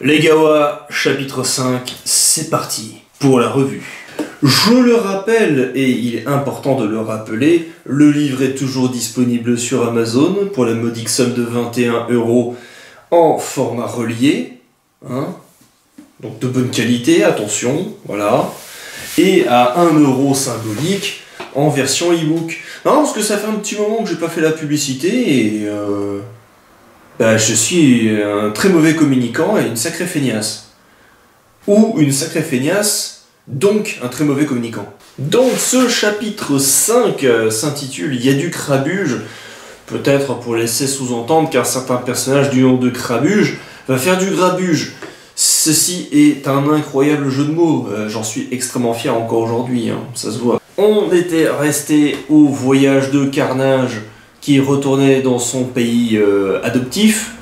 Les Gawa, chapitre 5, c'est parti pour la revue. Je le rappelle, et il est important de le rappeler, le livre est toujours disponible sur Amazon pour la modique somme de 21 € en format relié, donc de bonne qualité, attention, voilà, et à 1 € symbolique en version e-book. Non, parce que ça fait un petit moment que j'ai pas fait la publicité et je suis un très mauvais communicant et une sacrée feignasse. Ou une sacrée feignasse, donc un très mauvais communicant. Donc ce chapitre 5 s'intitule « Il y a du Crabuge », peut-être pour laisser sous-entendre qu'un certain personnage du nom de Crabuge va faire du grabuge. Ceci est un incroyable jeu de mots, j'en suis extrêmement fier encore aujourd'hui, ça se voit. On était resté au voyage de Carnage qui retournait dans son pays adoptif,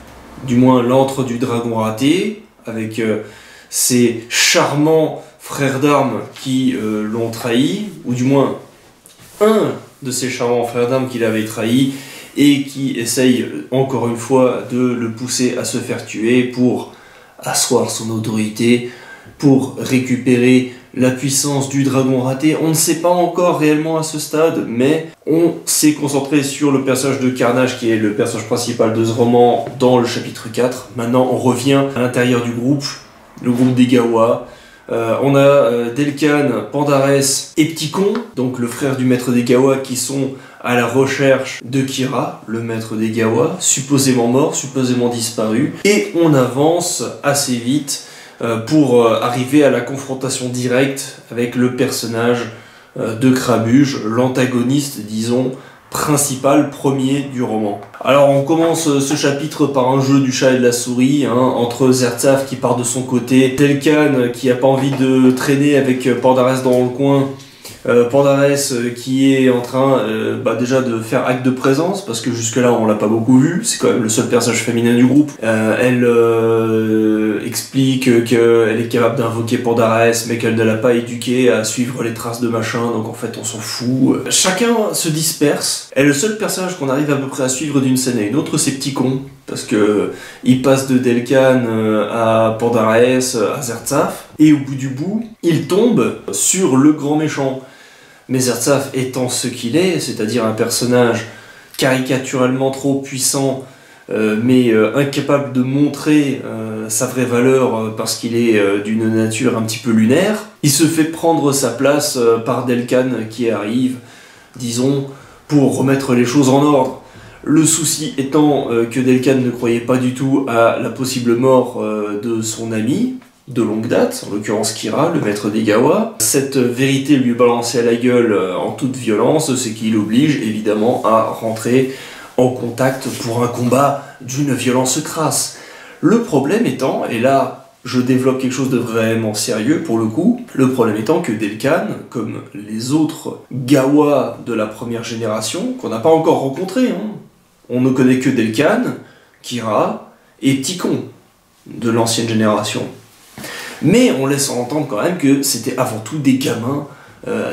du moins l'antre du dragon raté, avec ses charmants frères d'armes qui l'ont trahi, ou du moins un de ses charmants frères d'armes qui l'avait trahi, et qui essaye encore une fois de le pousser à se faire tuer pour asseoir son autorité, pour récupérer la puissance du dragon raté. On ne sait pas encore réellement à ce stade, mais on s'est concentré sur le personnage de Carnage qui est le personnage principal de ce roman dans le chapitre 4. Maintenant on revient à l'intérieur du groupe, le groupe des Gawa. On a Delcan, Pandarès et Pticon, donc le frère du maître des Gawa, qui sont à la recherche de Kira, le maître des Gawa, supposément mort, supposément disparu. Et on avance assez vite pour arriver à la confrontation directe avec le personnage de Crabuge, l'antagoniste, disons, principal, premier du roman. Alors on commence ce chapitre par un jeu du chat et de la souris, entre Zertzaf qui part de son côté, Delcan qui a pas envie de traîner avec Pandarès dans le coin, Pandarès qui est en train déjà de faire acte de présence, parce que jusque là on l'a pas beaucoup vu, c'est quand même le seul personnage féminin du groupe. Elle explique qu'elle est capable d'invoquer Pandarès, mais qu'elle ne l'a pas éduqué à suivre les traces de machin, donc en fait on s'en fout. Chacun se disperse, et le seul personnage qu'on arrive à peu près à suivre d'une scène à une autre, c'est Pticon, parce que il passe de Delcan à Pandarès, à Zertzaf, et au bout du bout, il tombe sur le grand méchant. Mais Zertzaf étant ce qu'il est, c'est-à-dire un personnage caricaturalement trop puissant, mais incapable de montrer sa vraie valeur parce qu'il est d'une nature un petit peu lunaire, il se fait prendre sa place par Delcan qui arrive, disons, pour remettre les choses en ordre. Le souci étant que Delcan ne croyait pas du tout à la possible mort de son ami, de longue date, en l'occurrence Kira, le maître des Gawa. Cette vérité lui est balancée à la gueule en toute violence, c'est qu'il l'oblige évidemment à rentrer en contact pour un combat d'une violence crasse. Le problème étant, et là je développe quelque chose de vraiment sérieux pour le coup, le problème étant que Delcan, comme les autres Gawa de la première génération, qu'on n'a pas encore rencontrés, on ne connaît que Delcan, Kira et Pticon de l'ancienne génération. Mais on laisse entendre quand même que c'était avant tout des gamins,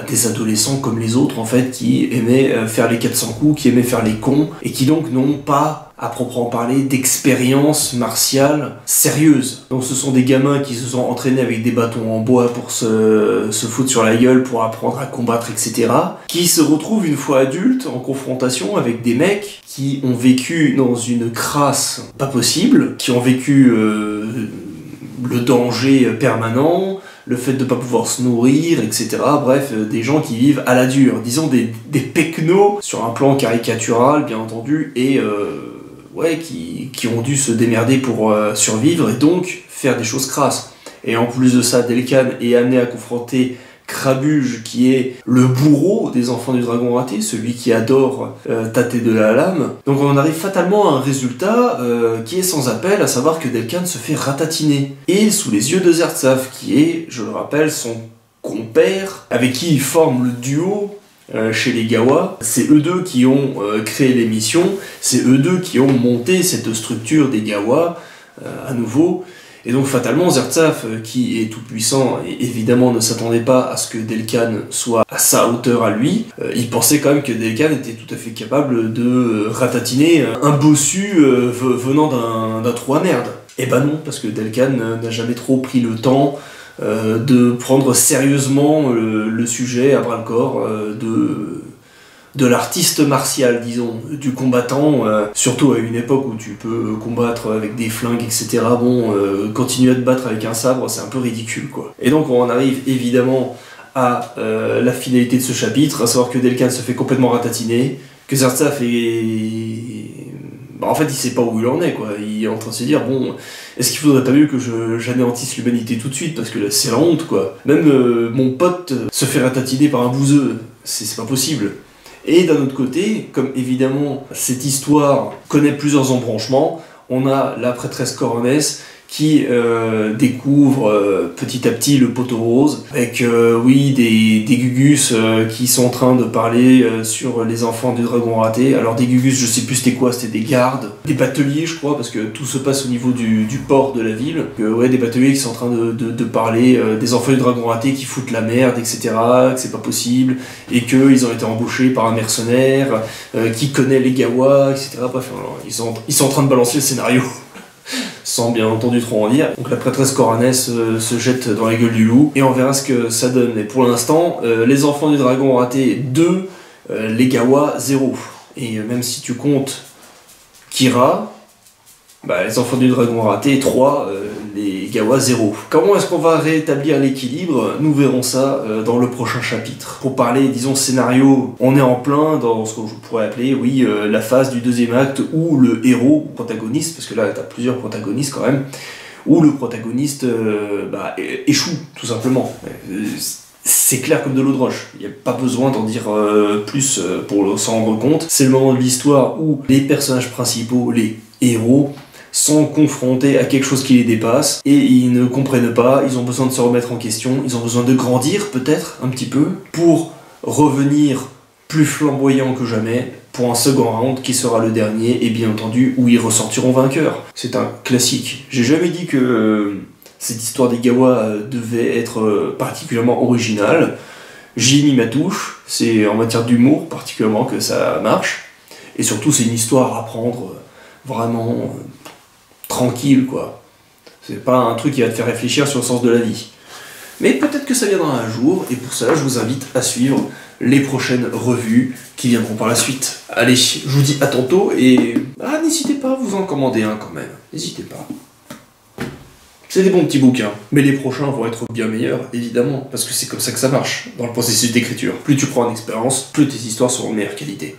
des adolescents comme les autres en fait, qui aimaient faire les 400 coups, qui aimaient faire les cons, et qui donc n'ont pas, à proprement parler, d'expérience martiale sérieuse. Donc ce sont des gamins qui se sont entraînés avec des bâtons en bois pour se foutre sur la gueule, pour apprendre à combattre, etc. Qui se retrouvent une fois adultes en confrontation avec des mecs qui ont vécu dans une crasse pas possible, qui ont vécu le danger permanent, le fait de ne pas pouvoir se nourrir, etc. Bref, des gens qui vivent à la dure, disons des pecnos, sur un plan caricatural bien entendu, et qui ont dû se démerder pour survivre, et donc faire des choses crasses. Et en plus de ça, Delcan est amené à confronter Crabuge, qui est le bourreau des enfants du dragon raté, celui qui adore tâter de la lame. Donc on en arrive fatalement à un résultat qui est sans appel, à savoir que Delcan se fait ratatiner. Et sous les yeux de Zertzaf, qui est, je le rappelle, son compère, avec qui il forme le duo chez les Gawa. C'est eux deux qui ont créé l'émission, c'est eux deux qui ont monté cette structure des Gawa, à nouveau. Et donc fatalement, Zertzaf, qui est tout puissant, et évidemment ne s'attendait pas à ce que Delcan soit à sa hauteur à lui, il pensait quand même que Delcan était tout à fait capable de ratatiner un bossu venant d'un trou à merde. Eh ben non, parce que Delcan n'a jamais trop pris le temps de prendre sérieusement le sujet à bras-le-corps de l'artiste martial, disons, du combattant, surtout à une époque où tu peux combattre avec des flingues, etc. Continuer à te battre avec un sabre, c'est un peu ridicule, quoi. Et donc on en arrive évidemment à la finalité de ce chapitre, à savoir que Delcan se fait complètement ratatiner, que Zartaf en fait, il sait pas où il en est, quoi. Il est en train de se dire, bon, est-ce qu'il faudrait pas mieux que j'anéantisse l'humanité tout de suite, parce que là, c'est la honte, quoi. Même mon pote se fait ratatiner par un bouseux, c'est pas possible. Et d'un autre côté, comme évidemment cette histoire connaît plusieurs embranchements, on a la prêtresse Coronesse qui découvre petit à petit le poteau rose, avec des Gugus qui sont en train de parler sur les enfants du dragon raté. Alors des Gugus, je sais plus c'était quoi, c'était des gardes, des bateliers je crois, parce que tout se passe au niveau du port de la ville. Des bateliers qui sont en train de parler des enfants du dragon raté qui foutent la merde, etc., que c'est pas possible, et qu'ils ont été embauchés par un mercenaire qui connaît les Gawa, etc. Bref, ils sont en train de balancer le scénario. Sans bien entendu trop en dire. Donc la prêtresse Coronesse se jette dans la gueule du loup, et on verra ce que ça donne. Et pour l'instant, les enfants du dragon raté 2, les Gawa 0. Et même si tu comptes Kira, les enfants du dragon raté 3, les Gawa 0. Comment est-ce qu'on va rétablir l'équilibre? Nous verrons ça dans le prochain chapitre. Pour parler, disons, scénario, on est en plein dans ce que je pourrais appeler, la phase du deuxième acte où le héros, protagoniste, parce que là t'as plusieurs protagonistes quand même, où le protagoniste échoue, tout simplement. C'est clair comme de l'eau de roche, il n'y a pas besoin d'en dire plus pour s'en rendre compte. C'est le moment de l'histoire où les personnages principaux, les héros, sont confrontés à quelque chose qui les dépasse, et ils ne comprennent pas, ils ont besoin de se remettre en question, ils ont besoin de grandir peut-être un petit peu, pour revenir plus flamboyants que jamais, pour un second round qui sera le dernier, et bien entendu où ils ressortiront vainqueurs. C'est un classique. J'ai jamais dit que cette histoire des Gawa devait être particulièrement originale. J'y ai mis ma touche, c'est en matière d'humour particulièrement que ça marche, et surtout c'est une histoire à prendre vraiment tranquille, quoi. C'est pas un truc qui va te faire réfléchir sur le sens de la vie. Mais peut-être que ça viendra un jour, et pour ça, je vous invite à suivre les prochaines revues qui viendront par la suite. Allez, je vous dis à tantôt, et n'hésitez pas à vous en commander un quand même. N'hésitez pas. C'est des bons petits bouquins, mais les prochains vont être bien meilleurs, évidemment, parce que c'est comme ça que ça marche dans le processus d'écriture. Plus tu prends en expérience, plus tes histoires seront de meilleure qualité.